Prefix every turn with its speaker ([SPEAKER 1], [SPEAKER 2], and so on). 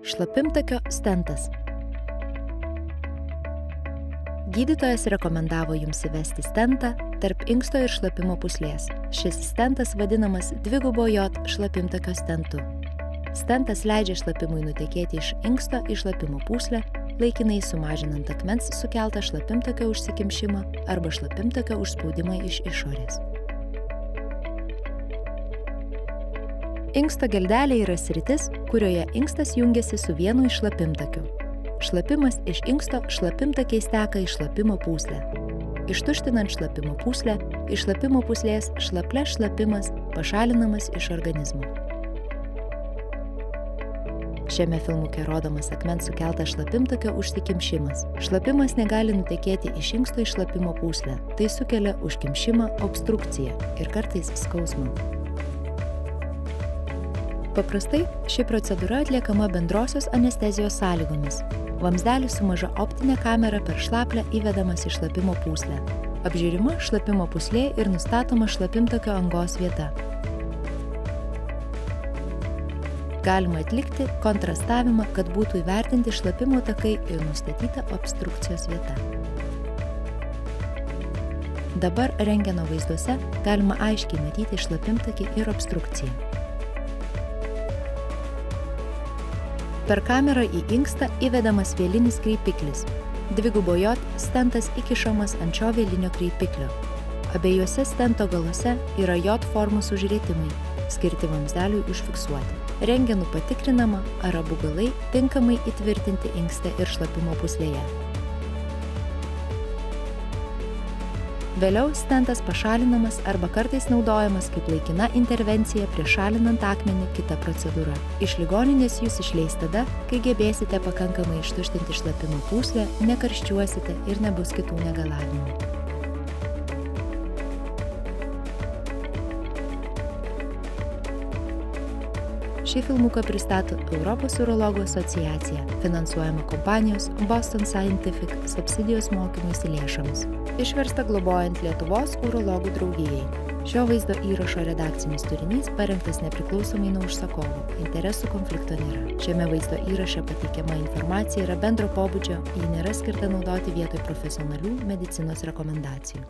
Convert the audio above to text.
[SPEAKER 1] Šlapimtakio stentas. Gydytojas rekomendavo jums įvesti stentą tarp inksto ir šlapimo pūslės. Šis stentas vadinamas dvigubo J šlapimtakio stentu. Stentas leidžia šlapimui nutekėti iš inksto į šlapimo pūslę, laikinai sumažinant akmens sukeltą šlapimtakio užsikimšimą arba šlapimtakio užspaudimą iš išorės. Inksto geldelė yra sritis, kurioje inkstas jungiasi su vienu iš šlapimtakių. Šlapimas iš inksto šlapimtakiais teka į šlapimo pūslę. Ištuštinant šlapimo pūslę, iš šlapimo pūslės šlapimas pašalinamas iš organizmo. Šiame filmuke rodomas akmens sukeltas šlapimtakio užsikimšimas. Šlapimas negali nutekėti iš inksto į šlapimo pūslę. Tai sukelia užkimšimą, obstrukciją ir kartais skausmą. Paprastai ši procedūra atliekama bendrosios anestezijos sąlygomis. Vamzdelis su maža optinė kamera per šlaplę įvedamas į šlapimo pūslę. Apžiūrima šlapimo pūslė ir nustatoma šlapimtakio angos vieta. Galima atlikti kontrastavimą, kad būtų įvertinti šlapimo takai ir nustatyta obstrukcijos vieta. Dabar rentgeno vaizduose galima aiškiai matyti šlapimtakį ir obstrukciją. Per kamerą į inkstą įvedamas vielinis kreipiklis. Dvigubo J stentas įkišamas ant šio vielinio kreipiklio. Abiejuose stento galuose yra J formos užrietimai, skirti vamzdeliui užfiksuoti. Rentgenu patikrinama, ar abu galai tinkamai įtvirtinti inkste ir šlapimo pūslėje. Vėliau stentas pašalinamas arba kartais naudojamas kaip laikina intervencija prieš šalinant akmenį kita procedūra. Iš ligoninės jūs išleis tada, kai gebėsite pakankamai ištuštinti šlapimo pūslę, nekarščiuosite ir nebus kitų negalavimų. Šį filmuką pristato Europos urologų asociacija, finansuojama kompanijos Boston Scientific subsidijos mokymuisi lėšomis. Išversta globojant Lietuvos urologų draugijai. Šio vaizdo įrašo redakcinis turinys parengtas nepriklausomai nuo užsakovo. Interesų konflikto nėra. Šiame vaizdo įraše pateikiama informacija yra bendro pobūdžio, ji nėra skirta naudoti vietoj profesionalių medicinos rekomendacijų.